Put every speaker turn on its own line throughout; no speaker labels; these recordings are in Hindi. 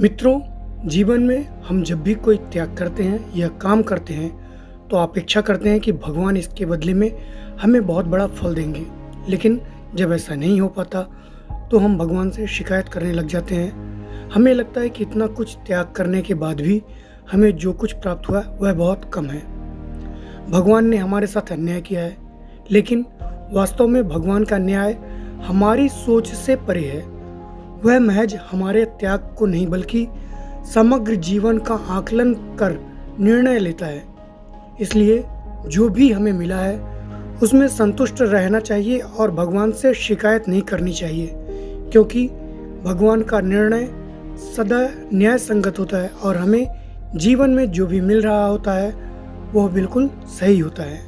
मित्रों, जीवन में हम जब भी कोई त्याग करते हैं या काम करते हैं तो अपेक्षा करते हैं कि भगवान इसके बदले में हमें बहुत बड़ा फल देंगे। लेकिन जब ऐसा नहीं हो पाता तो हम भगवान से शिकायत करने लग जाते हैं। हमें लगता है कि इतना कुछ त्याग करने के बाद भी हमें जो कुछ प्राप्त हुआ वह बहुत कम है। भगवान ने हमारे साथ अन्याय किया है, लेकिन वास्तव में भगवान का न्याय हमारी सोच से परे है। वह महज हमारे त्याग को नहीं बल्कि समग्र जीवन का आकलन कर निर्णय लेता है। इसलिए जो भी हमें मिला है उसमें संतुष्ट रहना चाहिए और भगवान से शिकायत नहीं करनी चाहिए, क्योंकि भगवान का निर्णय सदा न्याय संगत होता है और हमें जीवन में जो भी मिल रहा होता है वह बिल्कुल सही होता है।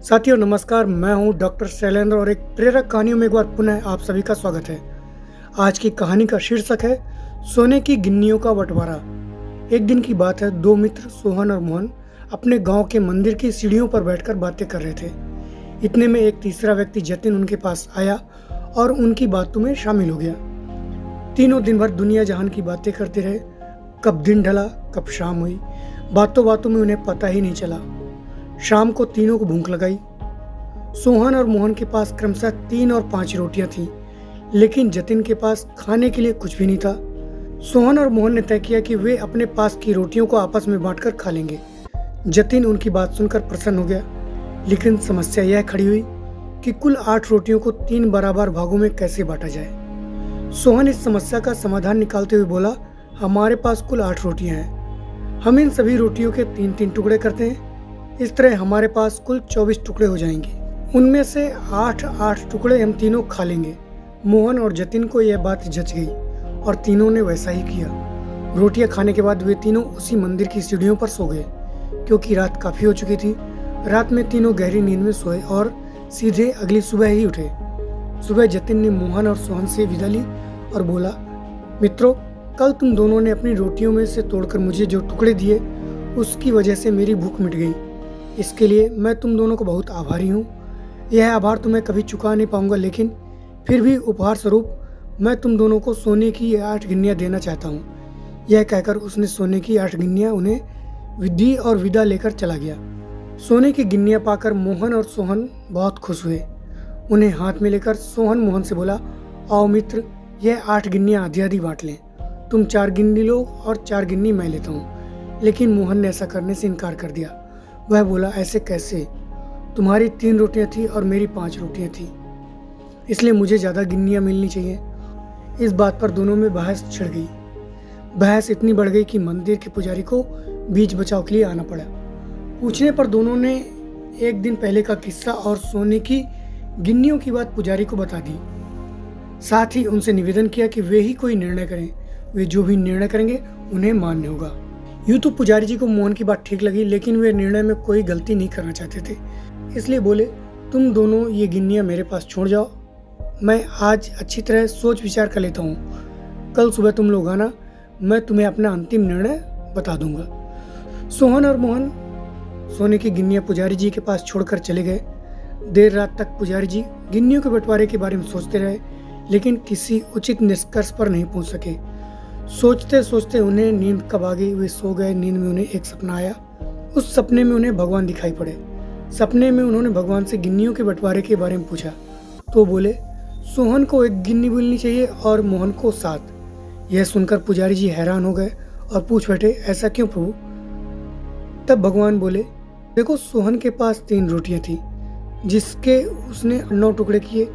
साथियों नमस्कार, मैं हूं डॉक्टर शैलेंद्र और एक प्रेरक कहानियों में एक बार पुनः आप सभी का स्वागत है। आज की कहानी का शीर्षक है सोने की गिन्नियों का बंटवारा। एक दिन की बात है, दो मित्र सोहन और मोहन अपने गांव के मंदिर की सीढ़ियों पर बैठकर बातें कर रहे थे। इतने में एक तीसरा व्यक्ति जतिन उनके पास आया और उनकी बातों में शामिल हो गया। तीनों दिन भर दुनिया जहान की बातें करते रहे। कब दिन ढला कब शाम हुई, बातों बातों में उन्हें पता ही नहीं चला। शाम को तीनों को भूख लगाई। सोहन और मोहन के पास क्रमशः 3 और 5 रोटियां थीं, लेकिन जतिन के पास खाने के लिए कुछ भी नहीं था। सोहन और मोहन ने तय किया कि वे अपने पास की रोटियों को आपस में बांटकर खा लेंगे। जतिन उनकी बात सुनकर प्रसन्न हो गया, लेकिन समस्या यह खड़ी हुई कि कुल 8 रोटियों को 3 बराबर भागों में कैसे बांटा जाए। सोहन इस समस्या का समाधान निकालते हुए बोला, हमारे पास कुल 8 रोटियां हैं, हम इन सभी रोटियों के 3-3 टुकड़े करते हैं। इस तरह हमारे पास कुल 24 टुकड़े हो जाएंगे। उनमें से 8-8 टुकड़े हम तीनों खा लेंगे। मोहन और जतिन को यह बात जच गई और तीनों ने वैसा ही किया। रोटियां खाने के बाद वे तीनों उसी मंदिर की सीढ़ियों पर सो गए, क्योंकि रात काफी हो चुकी थी। रात में तीनों गहरी नींद में सोए और सीधे अगली सुबह ही उठे। सुबह जतिन ने मोहन और सोहन से विदा ली और बोला, मित्रों, कल तुम दोनों ने अपनी रोटियों में से तोड़कर मुझे जो टुकड़े दिए उसकी वजह से मेरी भूख मिट गई। इसके लिए मैं तुम दोनों को बहुत आभारी हूँ। यह आभार तो मैं कभी चुका नहीं पाऊंगा, लेकिन फिर भी उपहार स्वरूप मैं तुम दोनों को सोने की 8 गिन्नियाँ देना चाहता हूँ। यह कहकर उसने सोने की 8 गिन्नियाँ उन्हें दी और विदा लेकर चला गया। सोने की गिन्नियाँ पाकर मोहन और सोहन बहुत खुश हुए। उन्हें हाथ में लेकर सोहन मोहन से बोला, आओ मित्र, यह 8 गिन्नियाँ आधी आधी बांट लें। तुम 4 गिन्नी लो और 4 गिन्नी मैं लेता हूँ। लेकिन मोहन ने ऐसा करने से इनकार कर दिया। वह बोला, ऐसे कैसे? तुम्हारी 3 रोटियाँ थी और मेरी 5 रोटियाँ थी, इसलिए मुझे ज़्यादा गिन्नियाँ मिलनी चाहिए। इस बात पर दोनों में बहस छिड़ गई। बहस इतनी बढ़ गई कि मंदिर के पुजारी को बीच बचाव के लिए आना पड़ा। पूछने पर दोनों ने एक दिन पहले का किस्सा और सोने की गिन्नियों की बात पुजारी को बता दी। साथ ही उनसे निवेदन किया कि वे ही कोई निर्णय करें। वे जो भी निर्णय करेंगे उन्हें मान्य होगा। यूँ तो पुजारी जी को मोहन की बात ठीक लगी, लेकिन वे निर्णय में कोई गलती नहीं करना चाहते थे। इसलिए बोले, तुम दोनों ये गिन्नियाँ मेरे पास छोड़ जाओ। मैं आज अच्छी तरह सोच विचार कर लेता हूँ। कल सुबह तुम लोग आना, मैं तुम्हें अपना अंतिम निर्णय बता दूंगा। सोहन और मोहन सोने की गिन्नियाँ पुजारी जी के पास छोड़कर चले गए। देर रात तक पुजारी जी गिन्नियों के बंटवारे के बारे में सोचते रहे, लेकिन किसी उचित निष्कर्ष पर नहीं पहुंच सके। सोचते सोचते उन्हें नींद कब आ गई, वे सो गए। नींद में उन्हें एक सपना आया। उस सपने में उन्हें भगवान दिखाई पड़े। सपने में उन्होंने भगवान से गिन्नियों के बंटवारे के बारे में पूछा तो बोले, सोहन को 1 गिन्नी मिलनी चाहिए और मोहन को 7। यह सुनकर पुजारी जी हैरान हो गए और पूछ बैठे, ऐसा क्यों प्रभु? तब भगवान बोले, देखो, सोहन के पास 3 रोटियां थी, जिसके उसने 9 टुकड़े किए।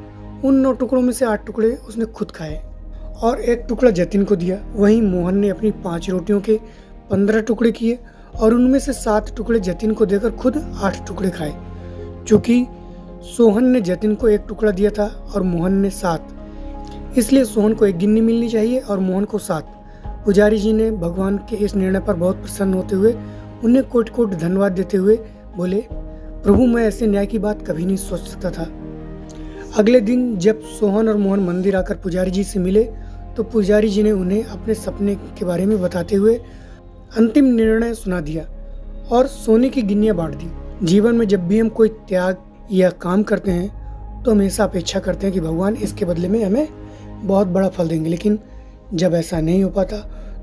उन 9 टुकड़ों में से 8 टुकड़े उसने खुद खाए और 1 टुकड़ा जतिन को दिया। वहीं मोहन ने अपनी 5 रोटियों के 15 टुकड़े किए और उनमें से 7 टुकड़े जतिन को देकर खुद 8 टुकड़े खाए। चूँकि सोहन ने जतिन को 1 टुकड़ा दिया था और मोहन ने 7, इसलिए सोहन को 1 गिन्नी मिलनी चाहिए और मोहन को 7। पुजारी जी ने भगवान के इस निर्णय पर बहुत प्रसन्न होते हुए उन्हें कोट कोट धन्यवाद देते हुए बोले, प्रभु, मैं ऐसे न्याय की बात कभी नहीं सोच सकता था। अगले दिन जब सोहन और मोहन मंदिर आकर पुजारी जी से मिले तो पुजारी जी ने उन्हें अपने सपने के बारे में बताते हुए अंतिम निर्णय सुना दिया और सोने की गिन्नियाँ बांट दी। जीवन में जब भी हम कोई त्याग या काम करते हैं तो हमेशा अपेक्षा करते हैं कि भगवान इसके बदले में हमें बहुत बड़ा फल देंगे, लेकिन जब ऐसा नहीं हो पाता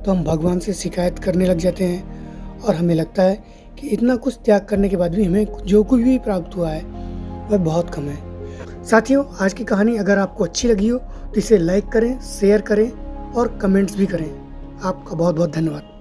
तो हम भगवान से शिकायत करने लग जाते हैं और हमें लगता है कि इतना कुछ त्याग करने के बाद भी हमें जो कुछ भी प्राप्त हुआ है वह बहुत कम है। साथियों, आज की कहानी अगर आपको अच्छी लगी हो तो इसे लाइक करें, शेयर करें और कमेंट्स भी करें। आपका बहुत बहुत धन्यवाद।